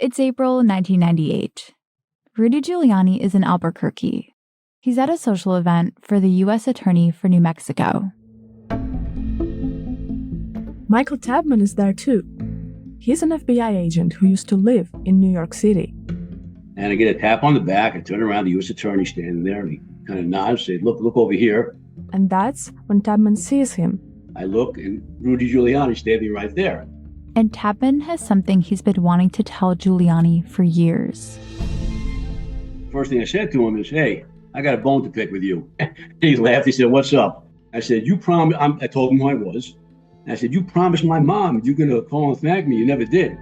It's April 1998. Rudy Giuliani is in Albuquerque. He's at a social event for the U.S. Attorney for New Mexico. Michael Tabman is there too. He's an FBI agent who used to live in New York City. And I get a tap on the back. I turn around, the U.S. Attorney standing there, and he kind of nods, says, look over here. And that's when Tabman sees him. I look, and Rudy Giuliani standing right there. And Tabman has something he's been wanting to tell Giuliani for years. First thing I said to him is, hey, I got a bone to pick with you. He laughed. He said, what's up? I said, I told him who I was. And I said, you promised my mom you're going to call and thank me. You never did.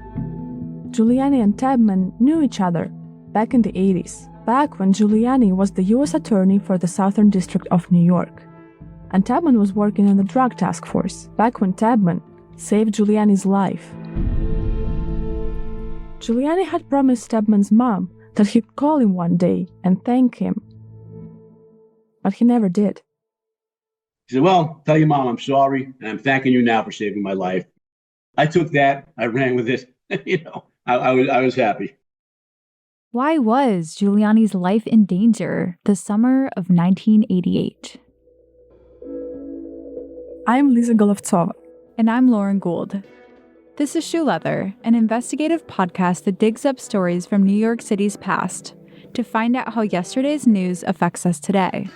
Giuliani and Tabman knew each other back in the 80s, back when Giuliani was the U.S. Attorney for the Southern District of New York. And Tabman was working in the Drug Task Force, back when Tabman saved Giuliani's life. Giuliani had promised Tabman's mom that he'd call him one day and thank him. But he never did. He said, well, tell your mom I'm sorry, and I'm thanking you now for saving my life. I took that, I ran with it. I was happy. Why was Giuliani's life in danger the summer of 1988? I'm Liza Golovtsova. And I'm Lauren Gould. This is Shoe Leather, an investigative podcast that digs up stories from New York City's past to find out how yesterday's news affects us today.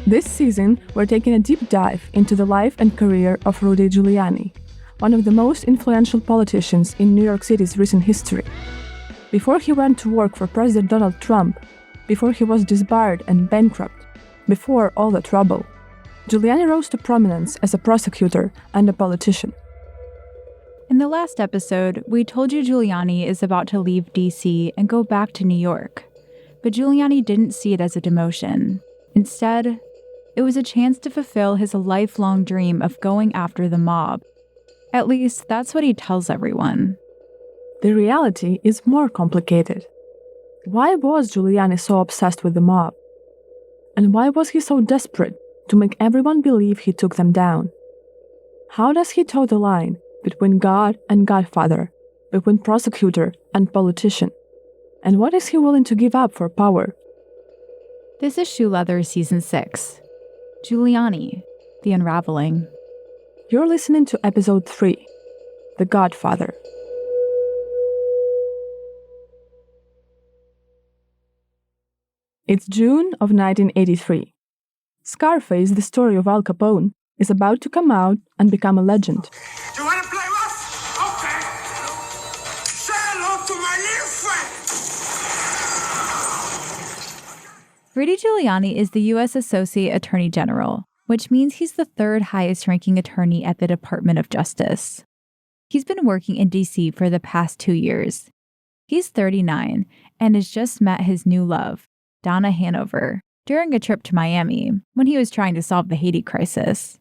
This season, we're taking a deep dive into the life and career of Rudy Giuliani, one of the most influential politicians in New York City's recent history. Before he went to work for President Donald Trump, before he was disbarred and bankrupt, before all the trouble, Giuliani rose to prominence as a prosecutor and a politician. In the last episode, we told you Giuliani is about to leave D.C. and go back to New York. But Giuliani didn't see it as a demotion. Instead, it was a chance to fulfill his lifelong dream of going after the mob. At least, that's what he tells everyone. The reality is more complicated. Why was Giuliani so obsessed with the mob? And why was he so desperate to make everyone believe he took them down? How does he toe the line between God and Godfather, between prosecutor and politician? And what is he willing to give up for power? This is Shoe Leather Season 6. Giuliani, The Unraveling. You're listening to Episode 3, The Godfather. It's June of 1983. Scarface, the story of Al Capone, is about to come out and become a legend. You want to play rough? Okay. Say hello to my little friend. Rudy Giuliani is the U.S. Associate Attorney General, which means he's the third highest-ranking attorney at the Department of Justice. He's been working in D.C. for the past 2 years. He's 39 and has just met his new love, Donna Hanover, during a trip to Miami when he was trying to solve the Haiti crisis.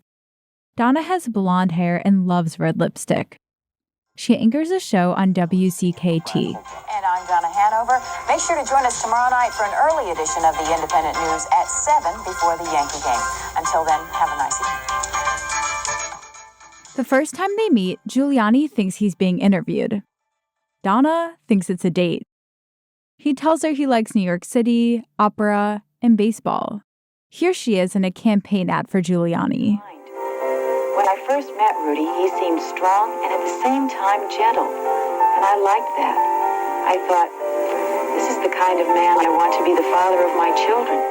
Donna has blonde hair and loves red lipstick. She anchors a show on WCKT. And I'm Donna Hanover. Make sure to join us tomorrow night for an early edition of the Independent News at 7 before the Yankee game. Until then, have a nice evening. The first time they meet, Giuliani thinks he's being interviewed. Donna thinks it's a date. He tells her he likes New York City, opera, and baseball. Here she is in a campaign ad for Giuliani. When I first met Rudy, he seemed strong and at the same time gentle, and I liked that. I thought, this is the kind of man I want to be the father of my children.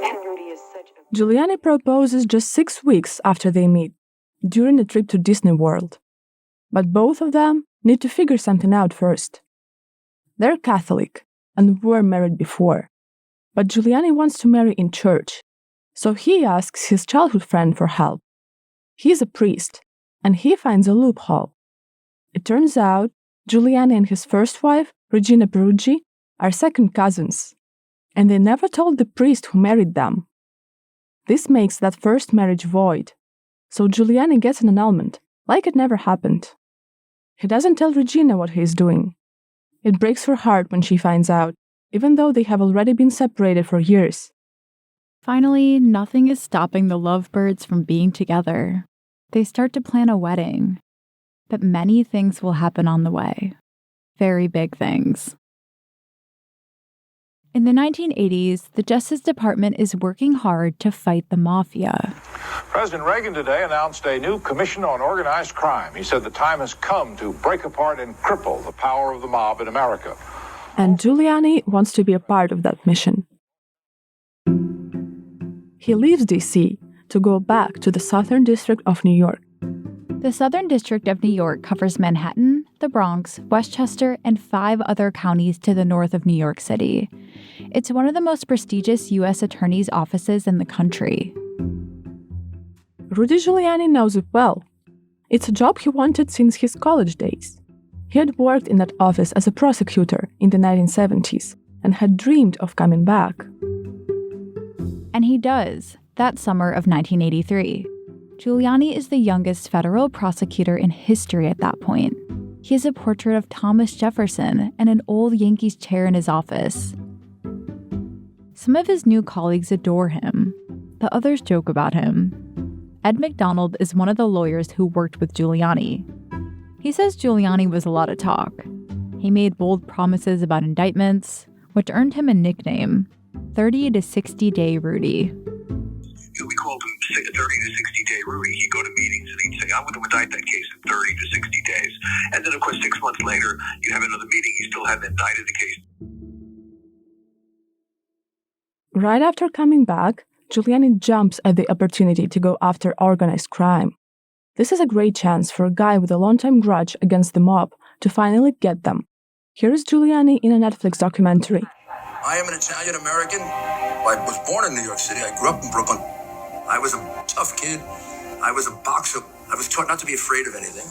And Rudy is such a... Giuliani proposes just 6 weeks after they meet, during a trip to Disney World. But both of them need to figure something out first. They're Catholic and were married before. But Giuliani wants to marry in church, so he asks his childhood friend for help. He's a priest, and he finds a loophole. It turns out Giuliani and his first wife, Regina Peruggi, are second cousins, and they never told the priest who married them. This makes that first marriage void, so Giuliani gets an annulment, like it never happened. He doesn't tell Regina what he's doing. It breaks her heart when she finds out, even though they have already been separated for years. Finally, nothing is stopping the lovebirds from being together. They start to plan a wedding. But many things will happen on the way. Very big things. In the 1980s, the Justice Department is working hard to fight the mafia. President Reagan today announced a new commission on organized crime. He said the time has come to break apart and cripple the power of the mob in America. And Giuliani wants to be a part of that mission. He leaves D.C. to go back to the Southern District of New York. The Southern District of New York covers Manhattan, the Bronx, Westchester, and 5 other counties to the north of New York City. It's one of the most prestigious U.S. attorney's offices in the country. Rudy Giuliani knows it well. It's a job he wanted since his college days. He had worked in that office as a prosecutor in the 1970s and had dreamed of coming back. And he does, that summer of 1983. Giuliani is the youngest federal prosecutor in history at that point. He has a portrait of Thomas Jefferson and an old Yankees chair in his office. Some of his new colleagues adore him. The others joke about him. Ed McDonald is one of the lawyers who worked with Giuliani. He says Giuliani was a lot of talk. He made bold promises about indictments, which earned him a nickname, 30 to 60 Day Rudy. We called him 30 to 60 Day Rudy. He'd go to meetings and he'd say, I'm going to indict that case in 30 to 60 days. And then, of course, 6 months later, you have another meeting. You still haven't indicted the case. Right after coming back, Giuliani jumps at the opportunity to go after organized crime. This is a great chance for a guy with a long-time grudge against the mob to finally get them. Here is Giuliani in a Netflix documentary. I am an Italian-American. I was born in New York City. I grew up in Brooklyn. I was a tough kid. I was a boxer. I was taught not to be afraid of anything.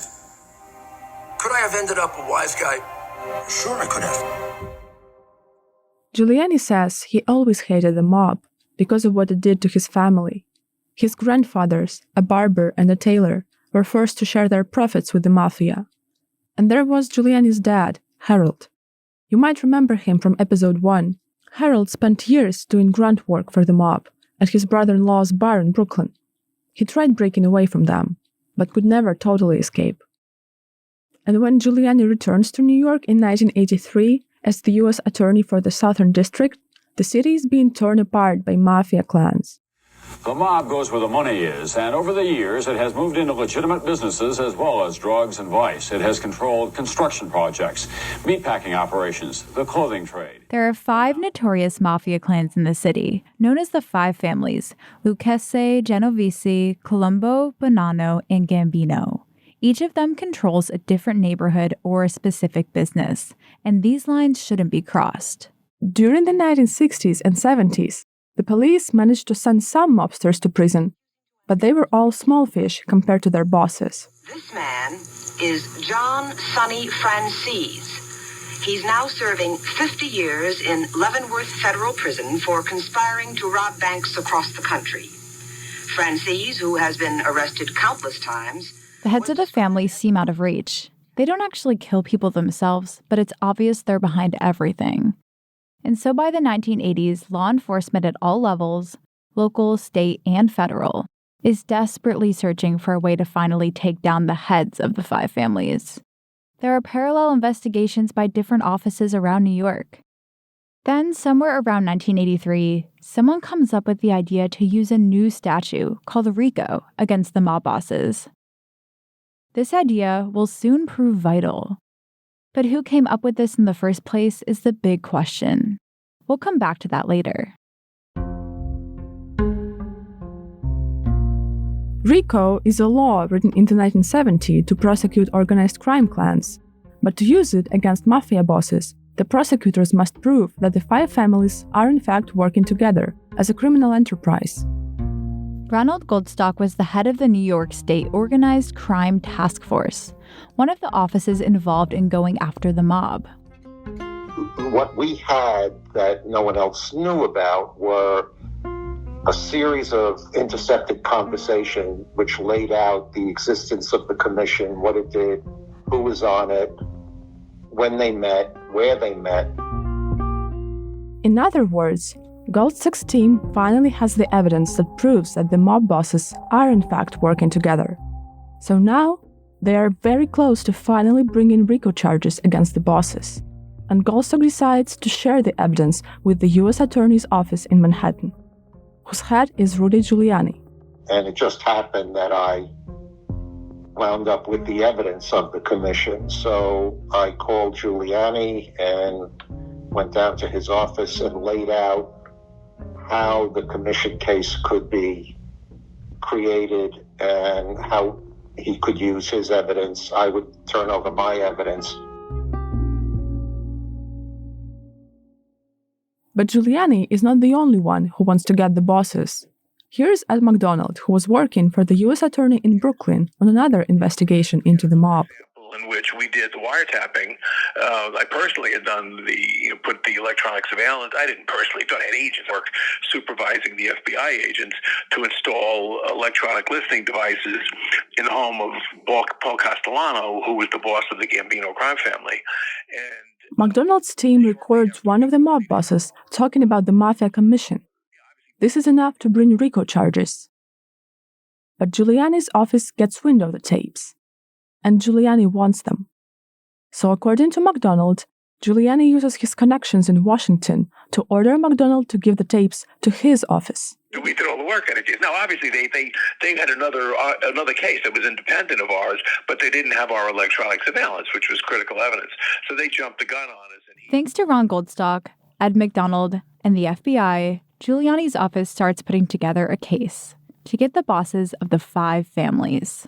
Could I have ended up a wise guy? Sure, I could have. Giuliani says he always hated the mob because of what it did to his family. His grandfathers, a barber and a tailor, were forced to share their profits with the mafia. And there was Giuliani's dad, Harold. You might remember him from episode 1. Harold spent years doing grunt work for the mob at his brother-in-law's bar in Brooklyn. He tried breaking away from them, but could never totally escape. And when Giuliani returns to New York in 1983 as the U.S. Attorney for the Southern District, the city is being torn apart by mafia clans. The mob goes where the money is, and over the years, it has moved into legitimate businesses as well as drugs and vice. It has controlled construction projects, meatpacking operations, the clothing trade. There are 5 notorious mafia clans in the city, known as the 5 families: Lucchese, Genovese, Colombo, Bonanno, and Gambino. Each of them controls a different neighborhood or a specific business, and these lines shouldn't be crossed. During the 1960s and 70s, the police managed to send some mobsters to prison, but they were all small fish compared to their bosses. This man is John Sonny Francis. He's now serving 50 years in Leavenworth Federal Prison for conspiring to rob banks across the country. Francis, who has been arrested countless times... The heads of the family seem out of reach. They don't actually kill people themselves, but it's obvious they're behind everything. And so by the 1980s, law enforcement at all levels, local, state, and federal, is desperately searching for a way to finally take down the heads of the 5 families. There are parallel investigations by different offices around New York. Then, somewhere around 1983, someone comes up with the idea to use a new statute called RICO against the mob bosses. This idea will soon prove vital. But who came up with this in the first place is the big question. We'll come back to that later. RICO is a law written in the 1970s to prosecute organized crime clans. But to use it against mafia bosses, the prosecutors must prove that the 5 families are in fact working together as a criminal enterprise. Ronald Goldstock was the head of the New York State Organized Crime Task Force, one of the offices involved in going after the mob. What we had that no one else knew about were a series of intercepted conversation which laid out the existence of the commission, what it did, who was on it, when they met, where they met. In other words, Goldstock's team finally has the evidence that proves that the mob bosses are in fact working together. So now, They are very close to finally bringing RICO charges against the bosses, and Goldstock decides to share the evidence with the U.S. Attorney's Office in Manhattan, whose head is Rudy Giuliani. And it just happened that I wound up with the evidence of the commission. So I called Giuliani and went down to his office and laid out how the commission case could be created and how he could use his evidence. I would turn over my evidence. But Giuliani is not the only one who wants to get the bosses. Here's Ed McDonald, who was working for the U.S. Attorney in Brooklyn on another investigation into the mob. In which we did the wiretapping. I personally had done put the electronic surveillance. I didn't personally, but I had agents work supervising the FBI agents to install electronic listening devices in the home of Paul Castellano, who was the boss of the Gambino crime family. And McDonald's team records one of the mob bosses talking about the Mafia Commission. This is enough to bring RICO charges. But Giuliani's office gets wind of the tapes, and Giuliani wants them. So according to McDonald, Giuliani uses his connections in Washington to order McDonald to give the tapes to his office. We did all the work on it. Now, obviously, they had another case that was independent of ours, but they didn't have our electronic surveillance, which was critical evidence. So they jumped the gun on us. Thanks to Ron Goldstock, Ed McDonald, and the FBI, Giuliani's office starts putting together a case to get the bosses of the 5 families.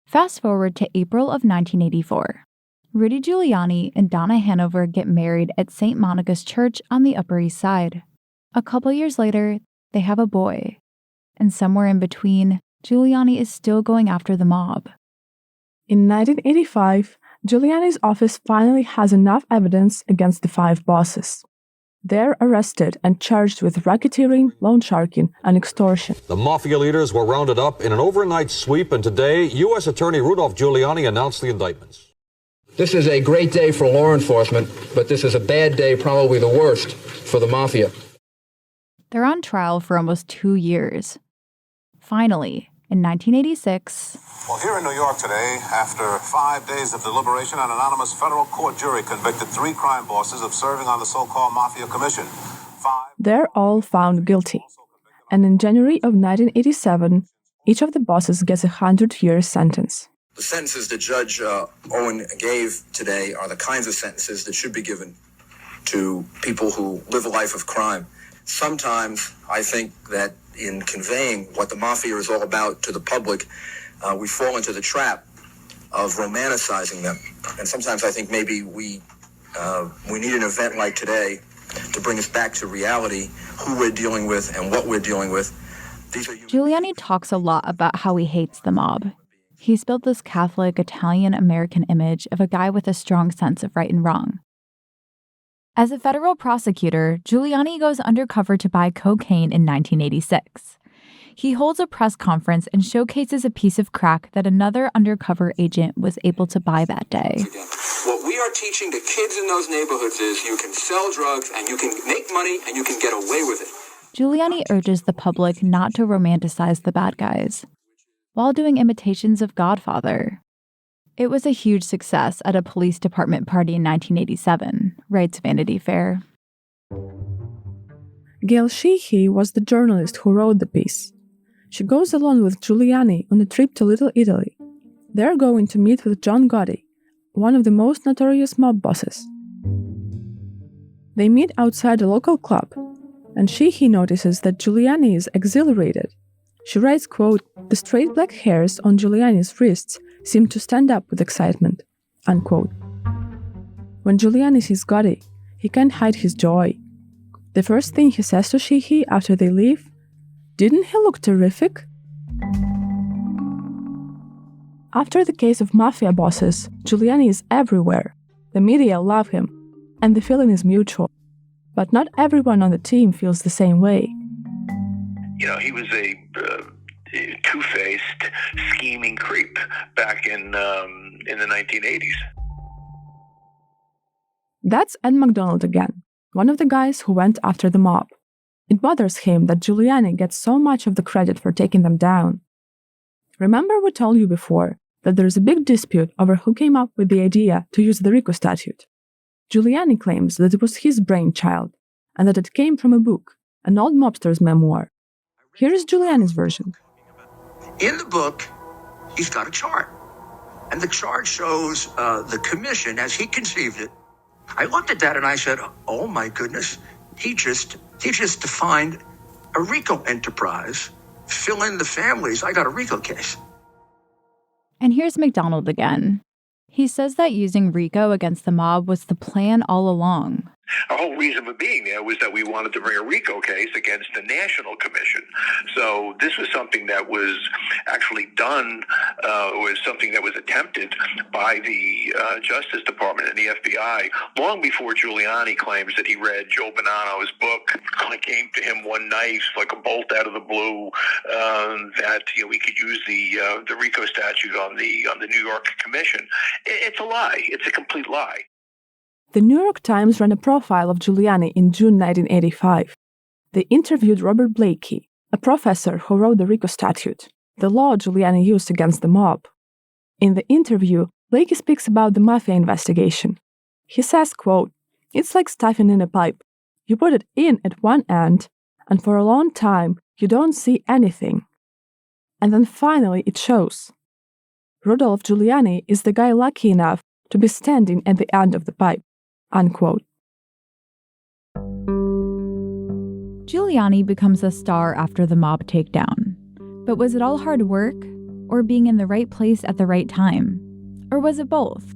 Fast forward to April of 1984. Rudy Giuliani and Donna Hanover get married at St. Monica's Church on the Upper East Side. A couple years later, they have a boy. And somewhere in between, Giuliani is still going after the mob. In 1985, Giuliani's office finally has enough evidence against the 5 bosses. They're arrested and charged with racketeering, loan sharking, and extortion. The mafia leaders were rounded up in an overnight sweep, and today, U.S. Attorney Rudolph Giuliani announced the indictments. This is a great day for law enforcement, but this is a bad day, probably the worst, for the mafia. They're on trial for almost 2 years. Finally, in 1986... Well, here in New York today, after 5 days of deliberation, an anonymous federal court jury convicted 3 crime bosses of serving on the so-called Mafia Commission. They're all found guilty. And in January of 1987, each of the bosses gets a 100-year sentence. The sentences that Judge Owen gave today are the kinds of sentences that should be given to people who live a life of crime. Sometimes I think that in conveying what the mafia is all about to the public, we fall into the trap of romanticizing them. And sometimes I think maybe we need an event like today to bring us back to reality, who we're dealing with and what we're dealing with. Giuliani talks a lot about how he hates the mob. He's built this Catholic, Italian-American image of a guy with a strong sense of right and wrong. As a federal prosecutor, Giuliani goes undercover to buy cocaine in 1986. He holds a press conference and showcases a piece of crack that another undercover agent was able to buy that day. What we are teaching the kids in those neighborhoods is you can sell drugs and you can make money and you can get away with it. Giuliani urges the public not to romanticize the bad guys, while doing imitations of GODFather. It was a huge success at a police department party in 1987, writes Vanity Fair. Gail Sheehy was the journalist who wrote the piece. She goes along with Giuliani on a trip to Little Italy. They're going to meet with John Gotti, one of the most notorious mob bosses. They meet outside a local club, and Sheehy notices that Giuliani is exhilarated. She writes, quote, "The straight black hairs on Giuliani's wrists seem to stand up with excitement," unquote. When Giuliani sees Gotti, he can't hide his joy. The first thing he says to Sheehy after they leave, "Didn't he look terrific?" After the case of mafia bosses, Giuliani is everywhere. The media love him, and the feeling is mutual. But not everyone on the team feels the same way. You know, he was a two-faced, scheming creep back in the 1980s. That's Ed McDonald again, one of the guys who went after the mob. It bothers him that Giuliani gets so much of the credit for taking them down. Remember we told you before that there is a big dispute over who came up with the idea to use the RICO statute. Giuliani claims that it was his brainchild and that it came from a book, an old mobster's memoir. Here is Giuliani's version. In the book, he's got a chart. And the chart shows the commission as he conceived it. I looked at that and I said, oh my goodness, he just defined a RICO enterprise. Fill in the families. I got a RICO case. And here's McDonald again. He says that using RICO against the mob was the plan all along. Our whole reason for being there was that we wanted to bring a RICO case against the National Commission. So this was something that was actually done, was something that was attempted by the Justice Department and the FBI long before Giuliani claims that he read Joe Bonanno's book. It came to him one night like a bolt out of the blue that we could use the RICO statute on the New York Commission. It's a lie. It's a complete lie. The New York Times ran a profile of Giuliani in June 1985. They interviewed Robert Blakey, a professor who wrote the RICO statute, the law Giuliani used against the mob. In the interview, Blakey speaks about the mafia investigation. He says, quote, "It's like stuffing in a pipe. You put it in at one end, and for a long time, you don't see anything. And then finally it shows. Rudolph Giuliani is the guy lucky enough to be standing at the end of the pipe." Unquote. Giuliani becomes a star after the mob takedown. But was it all hard work, or being in the right place at the right time? Or was it both?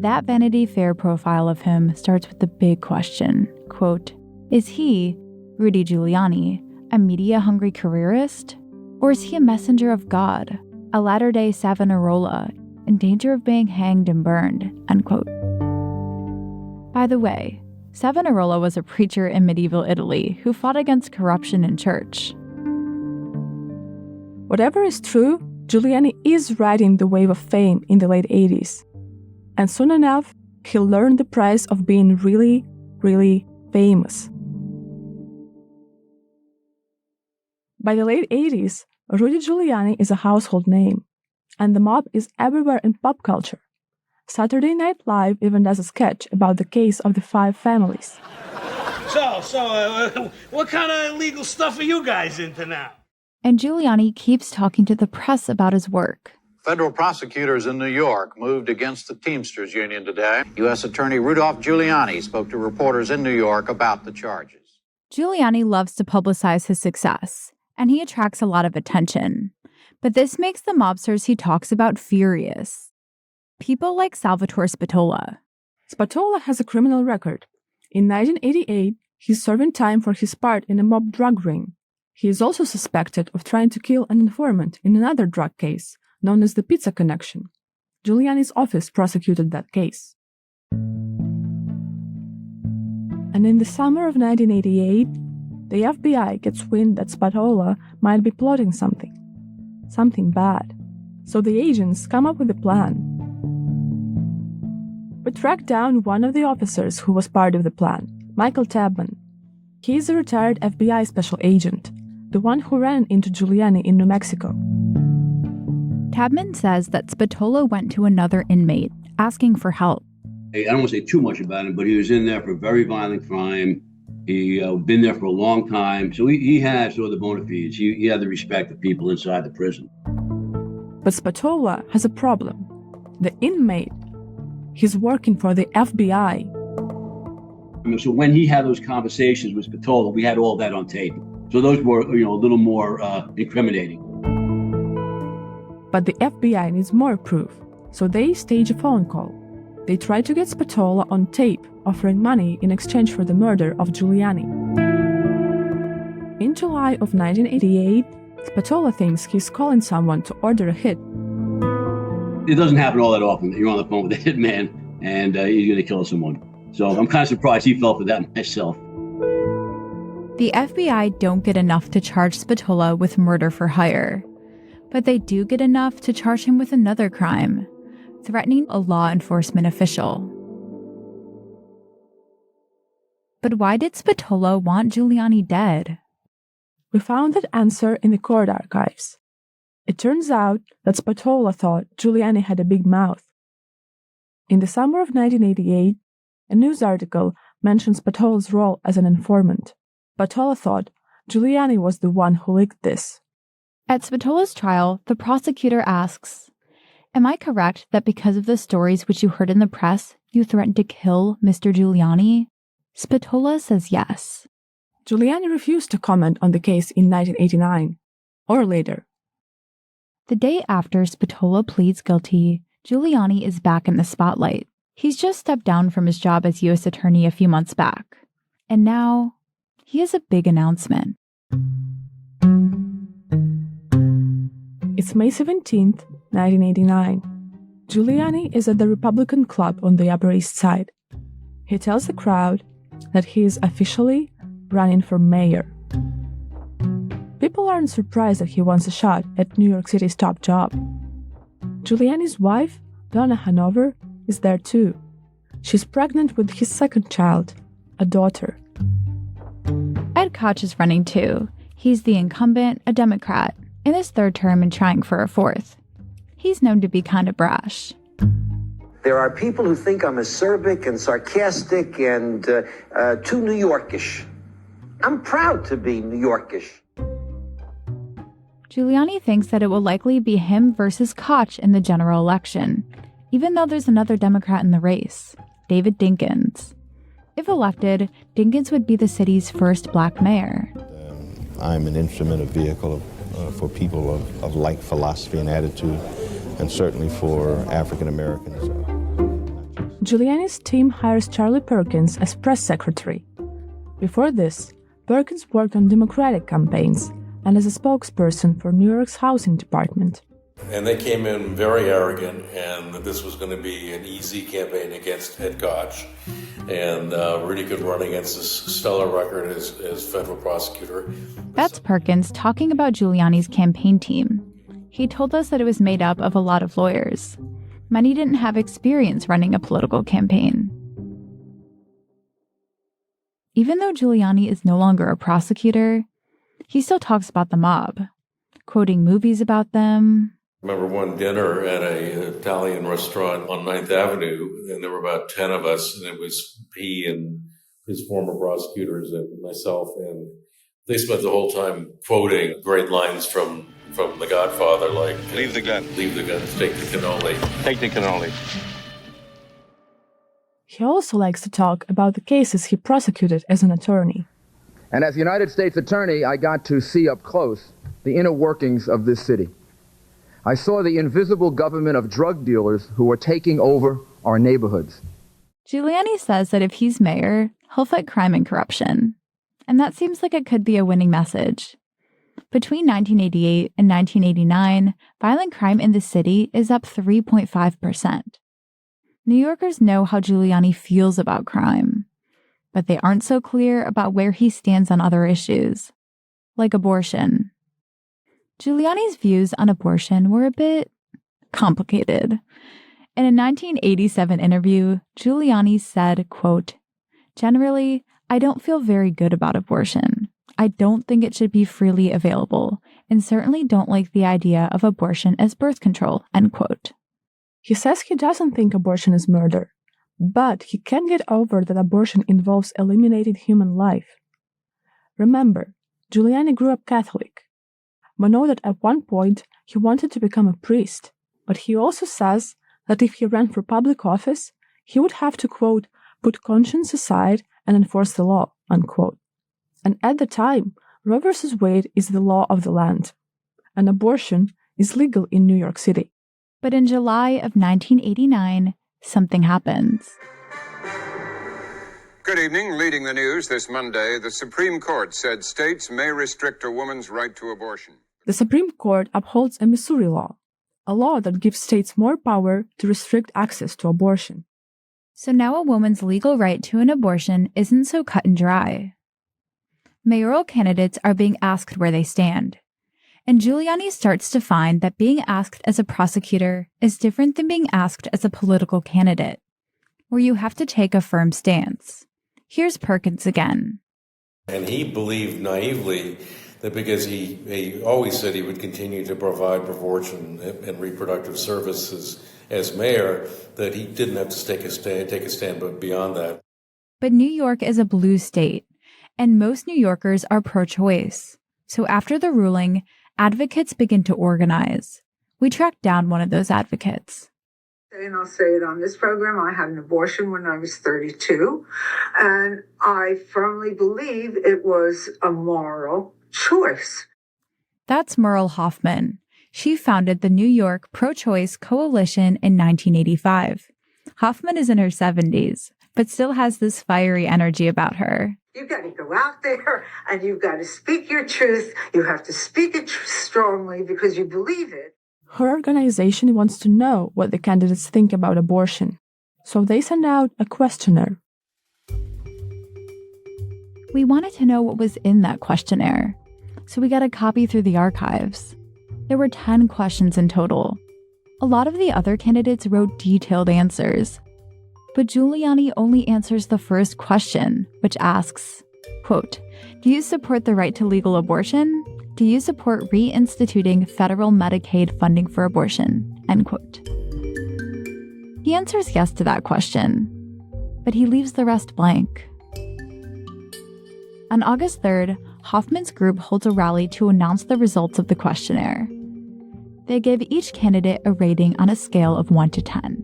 That Vanity Fair profile of him starts with the big question, quote, "Is he, Rudy Giuliani, a media-hungry careerist? Or is he a messenger of God, a latter-day Savonarola, in danger of being hanged and burned?" Unquote. By the way, Savonarola was a preacher in medieval Italy who fought against corruption in church. Whatever is true, Giuliani is riding the wave of fame in the late 80s. And soon enough, he'll learn the price of being really, really famous. By the late 80s, Rudy Giuliani is a household name, and the mob is everywhere in pop culture. Saturday Night Live even does a sketch about the case of the 5 families. So, what kind of illegal stuff are you guys into now? And Giuliani keeps talking to the press about his work. Federal prosecutors in New York moved against the Teamsters Union today. U.S. Attorney Rudolph Giuliani spoke to reporters in New York about the charges. Giuliani loves to publicize his success, and he attracts a lot of attention. But this makes the mobsters he talks about furious. People like Salvatore Spatola. Spatola has a criminal record. In 1988, he's serving time for his part in a mob drug ring. He is also suspected of trying to kill an informant in another drug case, known as the Pizza Connection. Giuliani's office prosecuted that case. And in the summer of 1988, the FBI gets wind that Spatola might be plotting something bad. So the agents come up with a plan. We track down one of the officers who was part of the plan, Michael Tabman. He is a retired FBI special agent, the one who ran into Giuliani in New Mexico. Tabman says that Spatola went to another inmate, asking for help. I don't want to say too much about him, but he was in there for a very violent crime. He been there for a long time, so he had sort of the bona fides. He had the respect of people inside the prison. But Spatola has a problem. The inmate, he's working for the FBI. So when he had those conversations with Spatola, we had all that on tape. So those were, a little more incriminating. But the FBI needs more proof, so they stage a phone call. They try to get Spatola on tape, offering money in exchange for the murder of Giuliani. In July of 1988, Spatola thinks he's calling someone to order a hit. It doesn't happen all that often that you're on the phone with a hitman and he's going to kill someone. So I'm kind of surprised he fell for that myself. The FBI don't get enough to charge Spatola with murder for hire, but they do get enough to charge him with another crime, threatening a law enforcement official. But why did Spatola want Giuliani dead? We found that answer in the court archives. It turns out that Spatola thought Giuliani had a big mouth. In the summer of 1988, a news article mentioned Spatola's role as an informant. Spatola thought Giuliani was the one who leaked this. At Spatola's trial, the prosecutor asks, "Am I correct that because of the stories which you heard in the press, you threatened to kill Mr. Giuliani?" Spatola says yes. Giuliani refused to comment on the case in 1989, or later. The day after Spatola pleads guilty, Giuliani is back in the spotlight. He's just stepped down from his job as U.S. Attorney a few months back. And now, he has a big announcement. It's May 17th, 1989. Giuliani is at the Republican Club on the Upper East Side. He tells the crowd that he is officially running for mayor. People aren't surprised that he wants a shot at New York City's top job. Giuliani's wife, Donna Hanover, is there too. She's pregnant with his second child, a daughter. Ed Koch is running too. He's the incumbent, a Democrat, in his third term and trying for a fourth. He's known to be kind of brash. There are people who think I'm acerbic and sarcastic and too New Yorkish. I'm proud to be New Yorkish. Giuliani thinks that it will likely be him versus Koch in the general election, even though there's another Democrat in the race, David Dinkins. If elected, Dinkins would be the city's first black mayor. I'm an instrument, a vehicle for people of like philosophy and attitude, and certainly for African Americans. Giuliani's team hires Charlie Perkins as press secretary. Before this, Perkins worked on Democratic campaigns and as a spokesperson for New York's housing department. And they came in very arrogant, and that this was going to be an easy campaign against Ed Koch. And Rudy could run against this stellar record as federal prosecutor. That's Perkins talking about Giuliani's campaign team. He told us that it was made up of a lot of lawyers. Many didn't have experience running a political campaign. Even though Giuliani is no longer a prosecutor, he still talks about the mob, quoting movies about them. I remember one dinner at an Italian restaurant on 9th Avenue, and there were about 10 of us, and it was he and his former prosecutors and myself, and they spent the whole time quoting great lines from The Godfather, like, "Leave the gun. Leave the guns, take the cannoli. Take the cannoli." He also likes to talk about the cases he prosecuted as an attorney. And as United States Attorney, I got to see up close the inner workings of this city. I saw the invisible government of drug dealers who were taking over our neighborhoods. Giuliani says that if he's mayor, he'll fight crime and corruption. And that seems like it could be a winning message. Between 1988 and 1989, violent crime in the city is up 3.5%. New Yorkers know how Giuliani feels about crime, but they aren't so clear about where he stands on other issues, like abortion. Giuliani's views on abortion were a bit complicated. In a 1987 interview, Giuliani said, quote, "Generally, I don't feel very good about abortion. I don't think it should be freely available, and certainly don't like the idea of abortion as birth control," end quote. He says he doesn't think abortion is murder, but he can't get over that abortion involves eliminating human life. Remember, Giuliani grew up Catholic. We know that at one point he wanted to become a priest, but he also says that if he ran for public office, he would have to, quote, "put conscience aside and enforce the law," unquote. And at the time, Roe v. Wade is the law of the land, and abortion is legal in New York City. But in July of 1989, something happens. Good evening. Leading the news this Monday, the Supreme Court said states may restrict a woman's right to abortion. The Supreme Court upholds a Missouri law, a law that gives states more power to restrict access to abortion. So now a woman's legal right to an abortion isn't so cut and dry. Mayoral candidates are being asked where they stand. And Giuliani starts to find that being asked as a prosecutor is different than being asked as a political candidate, where you have to take a firm stance. Here's Perkins again. And he believed naively because he always said he would continue to provide abortion and reproductive services as mayor, that he didn't have to take a stand, but beyond that. But New York is a blue state, and most New Yorkers are pro-choice. So after the ruling, advocates begin to organize. We tracked down one of those advocates. And I'll say it on this program, I had an abortion when I was 32, and I firmly believe it was a moral choice. That's Merle Hoffman. She founded the New York Pro-Choice Coalition in 1985. Hoffman is in her 70s, but still has this fiery energy about her. You've got to go out there and you've got to speak your truth. You have to speak it strongly because you believe it. Her organization wants to know what the candidates think about abortion, so they send out a questionnaire. We wanted to know what was in that questionnaire, so we got a copy through the archives. There were 10 questions in total. A lot of the other candidates wrote detailed answers, but Giuliani only answers the first question, which asks, quote, "Do you support the right to legal abortion? Do you support reinstituting federal Medicaid funding for abortion?" End quote. He answers yes to that question, but he leaves the rest blank. On August 3rd, Hoffman's group holds a rally to announce the results of the questionnaire. They give each candidate a rating on a scale of 1 to 10.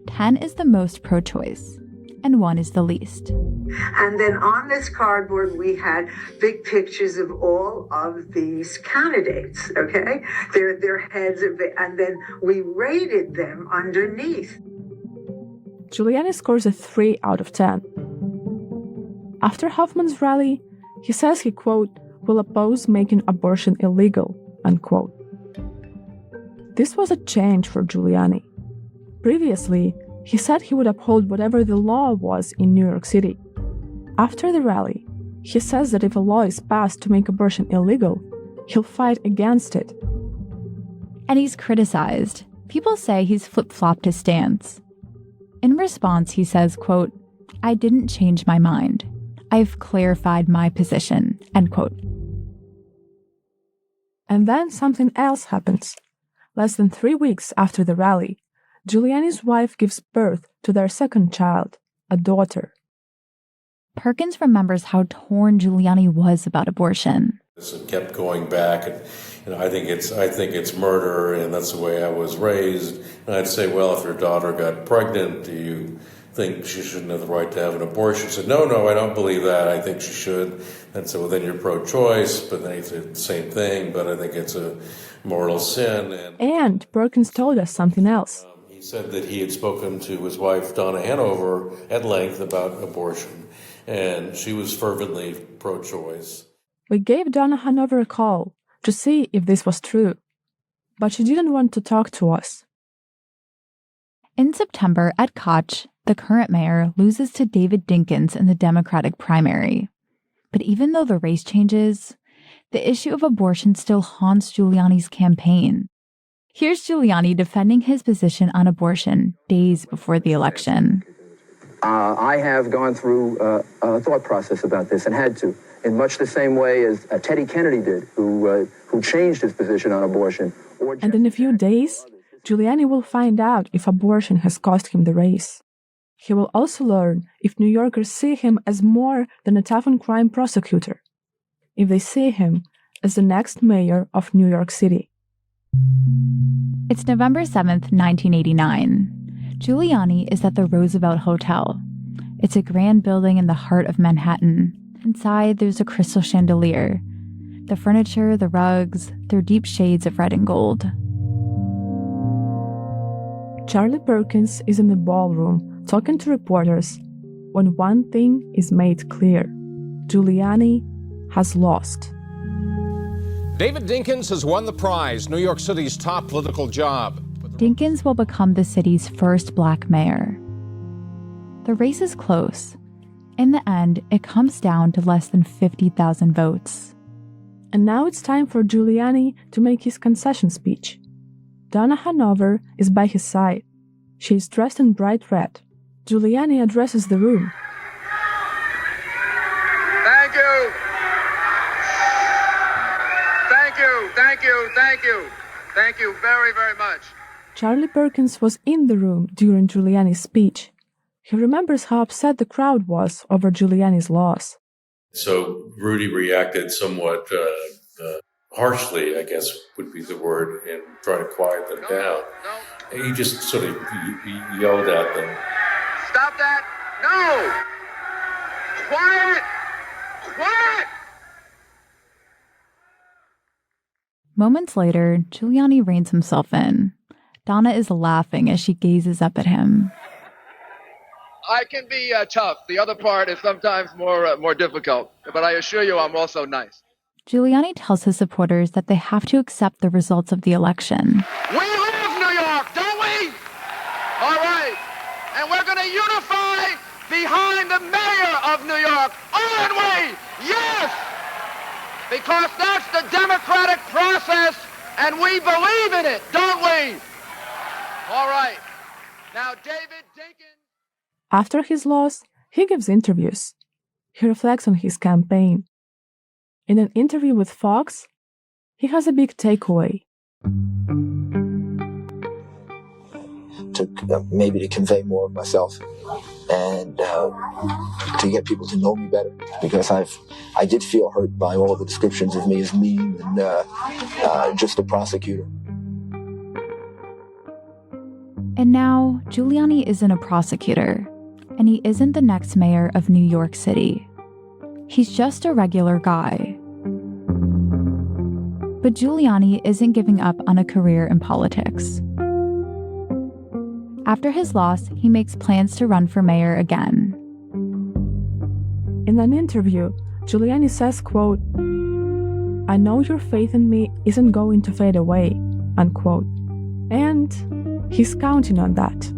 10 is the most pro-choice, and 1 is the least. And then on this cardboard, we had big pictures of all of these candidates, okay? Their heads, and then we rated them underneath. Giuliani scores a 3 out of 10. After Hoffman's rally, he says he, quote, will oppose making abortion illegal, unquote. This was a change for Giuliani. Previously, he said he would uphold whatever the law was in New York City. After the rally, he says that if a law is passed to make abortion illegal, he'll fight against it. And he's criticized. People say he's flip-flopped his stance. In response, he says, quote, "I didn't change my mind. I've clarified my position," end quote. And then something else happens. Less than 3 weeks after the rally, Giuliani's wife gives birth to their second child, a daughter. Perkins remembers how torn Giuliani was about abortion. It kept going back, and I think it's murder, and that's the way I was raised. And I'd say, well, if your daughter got pregnant, do you think she shouldn't have the right to have an abortion? She said, no, I don't believe that. I think she should. And so, well, then you're pro-choice, but then it's the same thing. But I think it's a mortal sin. And Perkins told us something else. He said that he had spoken to his wife, Donna Hanover, at length about abortion, and she was fervently pro-choice. We gave Donna Hanover a call to see if this was true, but she didn't want to talk to us. In September, Ed Koch, the current mayor, loses to David Dinkins in the Democratic primary. But even though the race changes, the issue of abortion still haunts Giuliani's campaign. Here's Giuliani defending his position on abortion days before the election. I have gone through a thought process about this and had to, in much the same way as Teddy Kennedy did, who changed his position on abortion. And in a few days, Giuliani will find out if abortion has cost him the race. He will also learn if New Yorkers see him as more than a tough-on-crime prosecutor, if they see him as the next mayor of New York City. It's November 7th, 1989. Giuliani is at the Roosevelt Hotel. It's a grand building in the heart of Manhattan. Inside, there's a crystal chandelier. The furniture, the rugs, they're deep shades of red and gold. Charlie Perkins is in the ballroom talking to reporters when one thing is made clear. Giuliani has lost. David Dinkins has won the prize, New York City's top political job. Dinkins will become the city's first black mayor. The race is close. In the end, it comes down to less than 50,000 votes. And now it's time for Giuliani to make his concession speech. Donna Hanover is by his side. She is dressed in bright red. Giuliani addresses the room. Thank you. you. Thank you very, very much. Charlie Perkins was in the room during Giuliani's speech. He remembers how upset the crowd was over Giuliani's loss. So Rudy reacted somewhat harshly, I guess would be the word, and try to quiet them down. He just sort of yelled at them. Stop that! No! Quiet! Quiet! Moments later, Giuliani reins himself in. Donna is laughing as she gazes up at him. I can be tough. The other part is sometimes more difficult. But I assure you, I'm also nice. Giuliani tells his supporters that they have to accept the results of the election. We love New York, don't we? All right. And we're going to unify behind the mayor of New York, aren't we? Yes! Because that's the democratic process, and we believe in it, don't we? All right. Now, David Dinkins. After his loss, he gives interviews. He reflects on his campaign. In an interview with Fox, he has a big takeaway. Maybe to convey more of myself and to get people to know me better, because I did feel hurt by all the descriptions of me as mean and just a prosecutor. And now, Giuliani isn't a prosecutor, and he isn't the next mayor of New York City. He's just a regular guy. But Giuliani isn't giving up on a career in politics. After his loss, he makes plans to run for mayor again. In an interview, Giuliani says, quote, "I know your faith in me isn't going to fade away," unquote. And he's counting on that.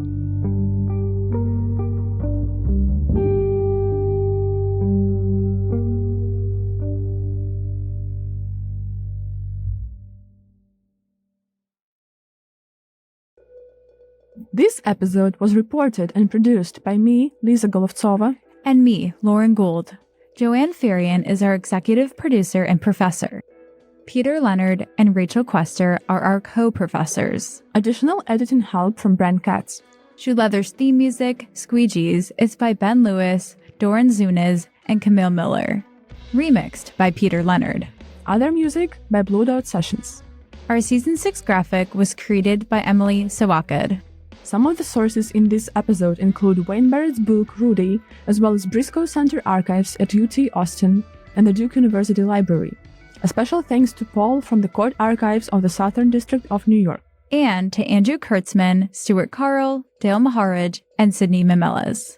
This episode was reported and produced by me, Liza Golovtsova, and me, Lauren Gould. Joanne Farian is our executive producer and professor. Peter Leonard and Rachel Quester are our co-professors. Additional editing help from Brent Katz. Shoe Leather's theme music, Squeegees, is by Ben Lewis, Doran Zuniz, and Camille Miller. Remixed by Peter Leonard. Other music by Blue Dot Sessions. Our Season 6 graphic was created by Emily Sawakad. Some of the sources in this episode include Wayne Barrett's book, Rudy, as well as Briscoe Center Archives at UT Austin and the Duke University Library. A special thanks to Paul from the Court Archives of the Southern District of New York. And to Andrew Kurtzman, Stuart Carl, Dale Maharaj, and Sydney Memeles.